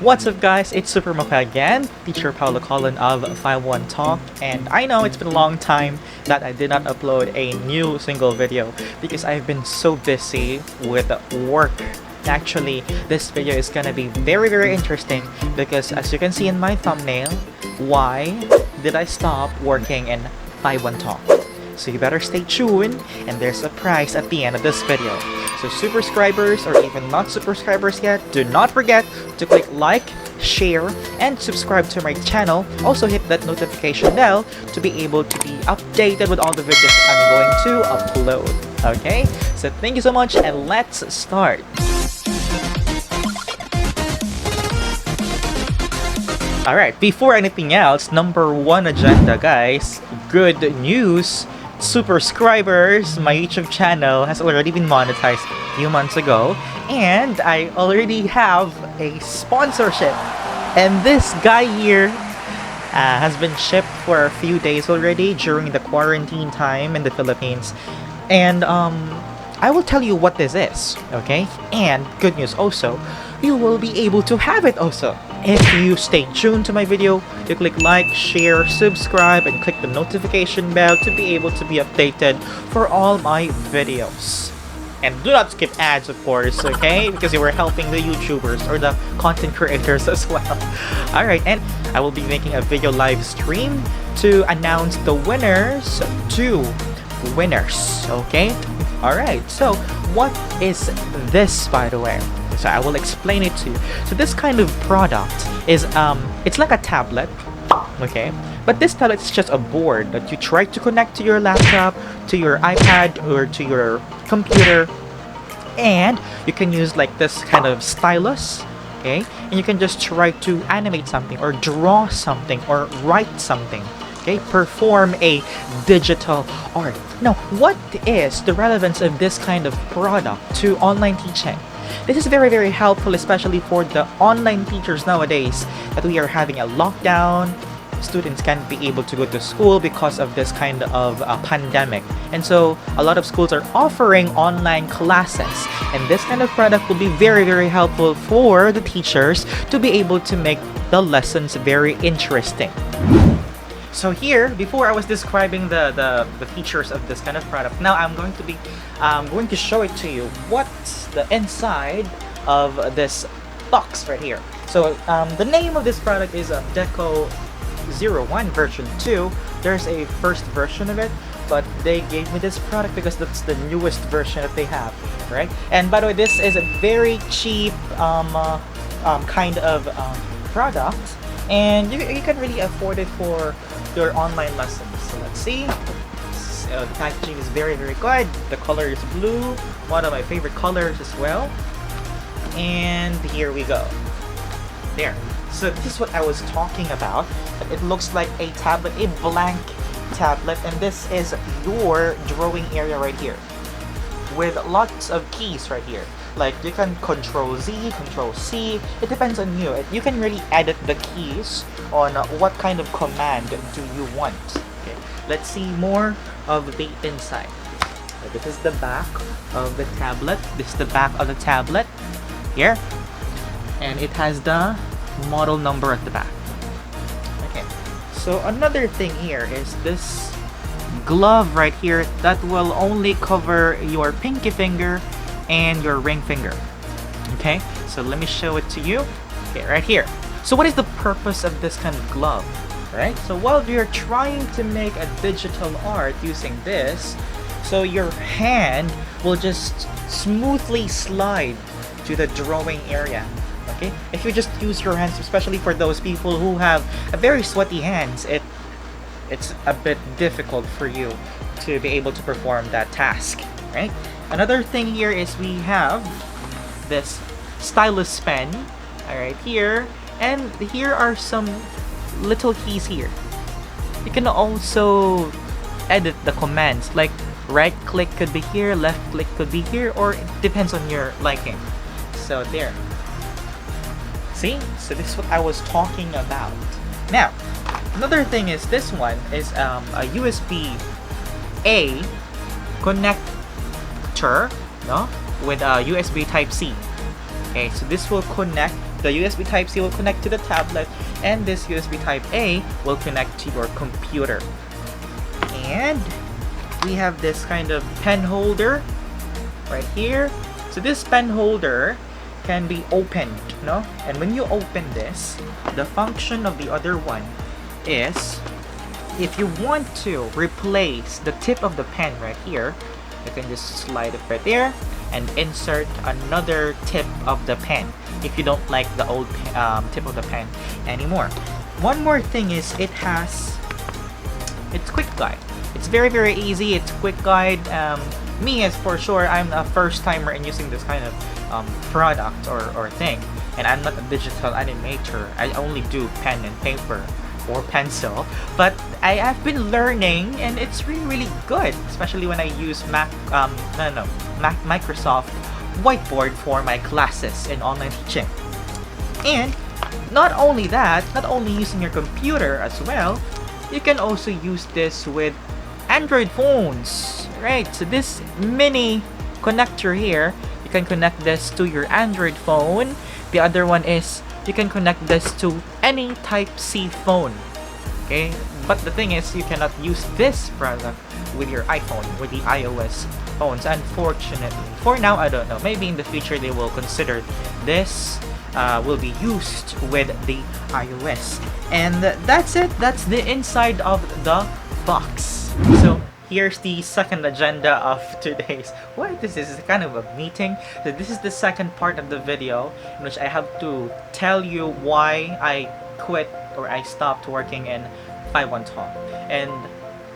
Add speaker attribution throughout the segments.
Speaker 1: What's up guys, it's Itssupermakoii again, teacher Paulo Colin of 51 Talk, and I know it's been a long time that I did not upload a new single video because I've been so busy with work. Actually, this video is gonna be very interesting because as you can see in my thumbnail, why did I stop working in 51 Talk? So you better stay tuned, and there's a prize at the end of this video. So subscribers or even not subscribers yet, do not forget to click like, share, and subscribe to my channel. Also hit that notification bell to be able to be updated with all the videos I'm going to upload. Okay? So thank you so much and let's start. Alright, before anything else, number one agenda guys, good news. Subscribers, my YouTube channel has already been monetized a few months ago, and I already have a sponsorship, and this guy here has been shipped for a few days already during the quarantine time in the Philippines, and I will tell you what this is, okay? And good news also, you will be able to have it also if you stay tuned to my video. You click like, share, subscribe, and click the notification bell to be able to be updated for all my videos. And do not skip ads, of course, okay? Because you are helping the YouTubers or the content creators as well. Alright, and I will be making a video live stream to announce the winners. 2 winners, okay? Alright, so what is this, by the way? So I will explain it to you. So this kind of product is it's like a tablet, okay? But this tablet is just a board that you try to connect to your laptop, to your iPad, or to your computer, and you can use like this kind of stylus, okay? And you can just try to animate something or draw something or write something, okay? Perform a digital art. Now, what is the relevance of this kind of product to online teaching? This is very helpful, especially for the online teachers nowadays that we are having a lockdown. Students can't be able to go to school because of this kind of pandemic, and so a lot of schools are offering online classes, and this kind of product will be very helpful for the teachers to be able to make the lessons very interesting. So here, before I was describing the features of this kind of product, now I'm going to show it to you what's the inside of this box right here. So the name of this product is Deco 01 version 2. There's a first version of it, but they gave me this product because that's the newest version that they have, right? And by the way, this is a very cheap kind of product, and you can really afford it for your online lessons. So let's see. The packaging is very good. The color is blue, one of my favorite colors as well. And here we go. There. So this is what I was talking about. It looks like a tablet, a blank tablet, and this is your drawing area right here with lots of keys right here. Like you can Control Z, Control C. It depends on you. You can really edit the keys on what kind of command do you want. Okay, let's see more of the inside. So this is the back of the tablet. This is the back of the tablet here, and it has the model number at the back. Okay, so another thing here is this glove right here that will only cover your pinky finger and your ring finger. Okay, so let me show it to you. Okay, right here. So what is the purpose of this kind of glove, right? So while you're trying to make a digital art using this, so your hand will just smoothly slide to the drawing area. Okay, if you just use your hands, especially for those people who have a very sweaty hands, it's a bit difficult for you to be able to perform that task, right? Another thing here is we have this stylus pen, alright, here, and here are some little keys here. You can also edit the commands, like right click could be here, left click could be here, or it depends on your liking. So there. See? So this is what I was talking about. Now, another thing is this one is a USB-A connector, no, with a USB Type-C. Okay, so this will connect The USB Type-C will connect to the tablet, and this USB Type-A will connect to your computer. And we have this kind of pen holder right here. So this pen holder can be opened, no? And when you open this, the function of the other one is, if you want to replace the tip of the pen right here, you can just slide it right there and insert another tip of the pen if you don't like the old tip of the pen anymore. One more thing is it's quick guide. It's very easy. It's quick guide. Me, as for sure, I'm a first timer in using this kind of product or thing, and I'm not a digital animator. I only do pen and paper or pencil, but I have been learning, and it's really good, especially when I use Microsoft Whiteboard for my classes in online teaching. And not only that, not only using your computer as well, you can also use this with Android phones, right? So this mini connector here, you can connect this to your Android phone. The other one is you can connect this to any Type-C phone, okay? But the thing is, you cannot use this product with your iPhone, with the iOS phones, unfortunately. For now, I don't know. Maybe in the future they will consider this will be used with the iOS. And that's it. That's the inside of the box. So here's the second agenda of today's, what is this? Is kind of a meeting. So this is the second part of the video in which I have to tell you why I quit or I stopped working in 51 Talk. And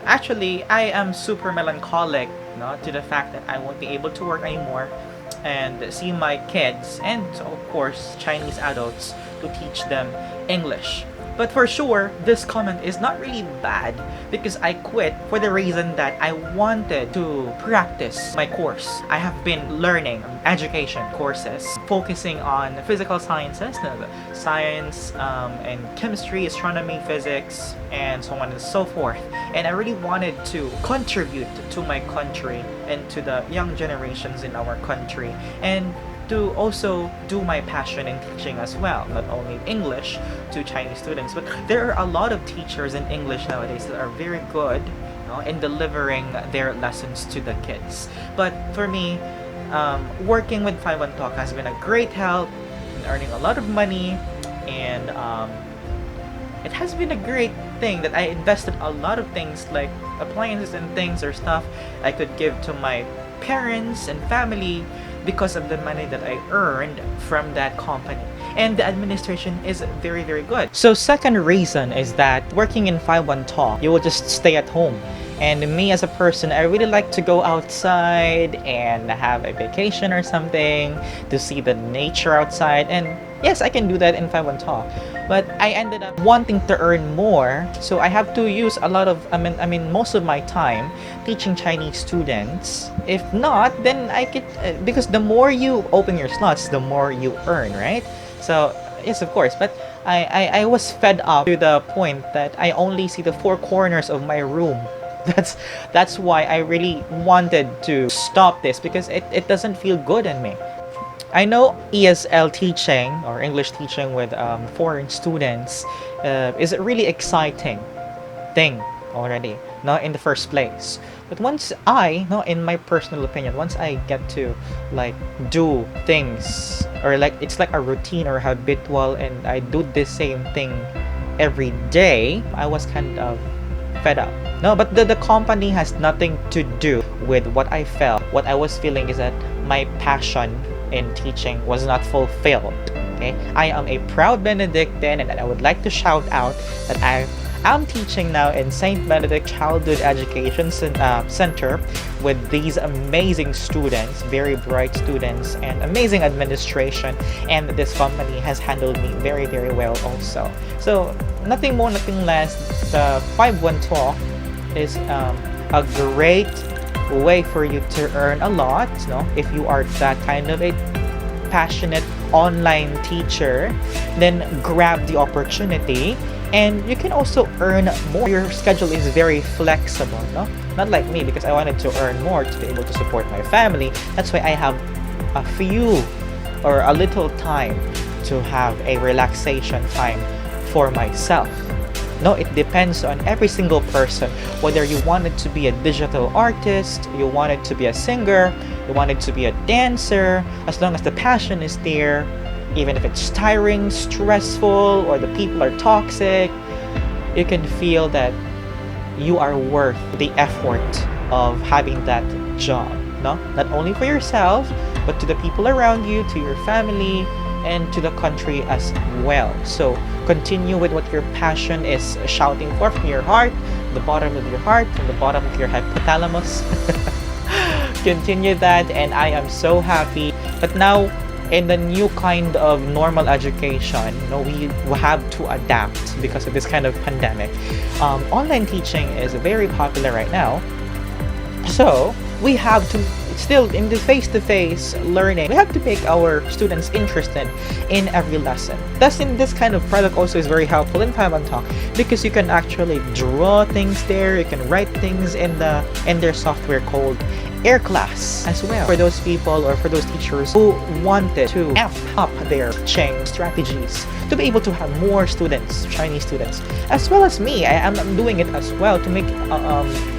Speaker 1: actually, I am super melancholic, no, to the fact that I won't be able to work anymore and see my kids and of course Chinese adults to teach them English. But for sure, this comment is not really bad because I quit for the reason that I wanted to practice my course. I have been learning education courses focusing on physical sciences, science and chemistry, astronomy, physics, and so on and so forth. And I really wanted to contribute to my country and to the young generations in our country, and to also do my passion in teaching as well, not only English to Chinese students, but there are a lot of teachers in English nowadays that are very good, you know, in delivering their lessons to the kids. But for me, working with 51 Talk has been a great help in earning a lot of money, and it has been a great thing that I invested a lot of things like appliances and things or stuff I could give to my parents and family because of the money that I earned from that company. And the administration is very good. So second reason is that working in 51 Talk, you will just stay at home. And me as a person, I really like to go outside and have a vacation or something to see the nature outside. And yes, I can do that in 51 Talk. But I ended up wanting to earn more, so I have to use a lot of, most of my time teaching Chinese students. If not, then I could, because the more you open your slots, the more you earn, right? So yes, of course. But I was fed up to the point that I only see the four corners of my room. That's why I really wanted to stop this, because it doesn't feel good on me. I know ESL teaching or English teaching with foreign students is a really exciting thing already, not in the first place. But once in my personal opinion, once I get to like do things or like it's like a routine or habitual, and I do the same thing every day, I was kind of fed up. No, but the company has nothing to do with what I felt. What I was feeling is that my passion in teaching was not fulfilled. Okay, I am a proud Benedictine, and I would like to shout out that I'm teaching now in St. Benedict Childhood Education Center with these amazing students, very bright students, and amazing administration, and this company has handled me very well also. So nothing more, nothing less, the 51 Talk is a great way for you to earn a lot, no? If you are that kind of a passionate online teacher, then grab the opportunity, and you can also earn more. Your schedule is very flexible, no? Not like me, because I wanted to earn more to be able to support my family. That's why I have a few or a little time to have a relaxation time for myself. No, it depends on every single person. Whether you wanted to be a digital artist, you wanted to be a singer, you wanted to be a dancer, as long as the passion is there, even if it's tiring, stressful, or the people are toxic, you can feel that you are worth the effort of having that job. No? Not only for yourself, but to the people around you, to your family, and to the country as well. So continue with what your passion is shouting for from your heart, the bottom of your heart, from the bottom of your hypothalamus. Continue that, and I am so happy. But now, in the new kind of normal education, we have to adapt because of this kind of pandemic. Online teaching is very popular right now. So we have to still, in the face-to-face learning, we have to make our students interested in every lesson. Thus, in this kind of product also is very helpful in Taiwan Talk because you can actually draw things there, you can write things in their software called Air Class as well, for those people or for those teachers who wanted to amp up their teaching strategies to be able to have more students, Chinese students, as well as me. I am doing it as well to make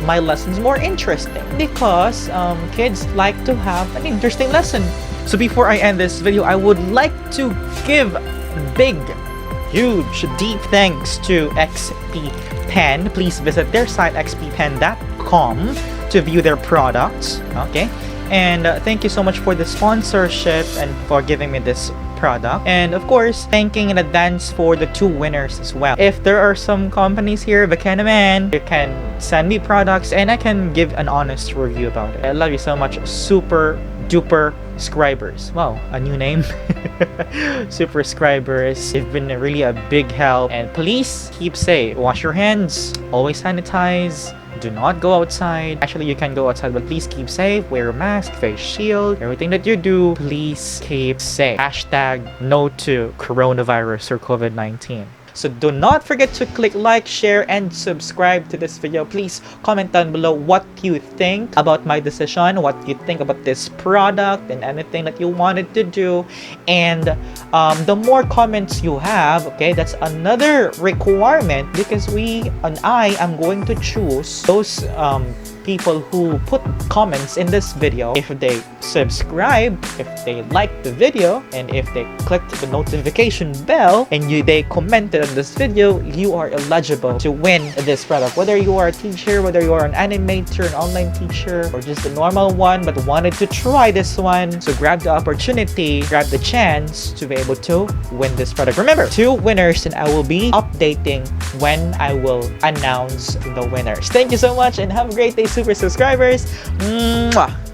Speaker 1: my lessons more interesting because kids like to have an interesting lesson. So before I end this video, I would like to give big, huge, deep thanks to XP Pen. Please visit their site xppen.com to view their products. Okay, and thank you so much for the sponsorship and for giving me this product, and of course thanking in advance for the 2 winners as well. If there are some companies here, baka naman, you can send me products and I can give an honest review about it. I love you so much, Super Duper Scribers. Wow, a new name. Super Scribers, you've been really a big help, and please keep safe, wash your hands, always sanitize, do not go outside. Actually, you can go outside, but please keep safe, wear a mask, face shield, everything that you do, please keep safe. Hashtag no to coronavirus or COVID-19. So do not forget to click like, share, and subscribe to this video. Please comment down below what you think about my decision, what you think about this product, and anything that you wanted to do. And the more comments you have, okay, that's another requirement because I am going to choose those people who put comments in this video. If they subscribe, if they like the video, and if they clicked the notification bell and they commented on this video, you are eligible to win this product. Whether you are a teacher, whether you are an animator, an online teacher, or just a normal one but wanted to try this one, so grab the opportunity, grab the chance to be able to win this product. Remember, 2 winners, and I will be updating when I will announce the winners. Thank you so much and have a great day, super subscribers. Mwah!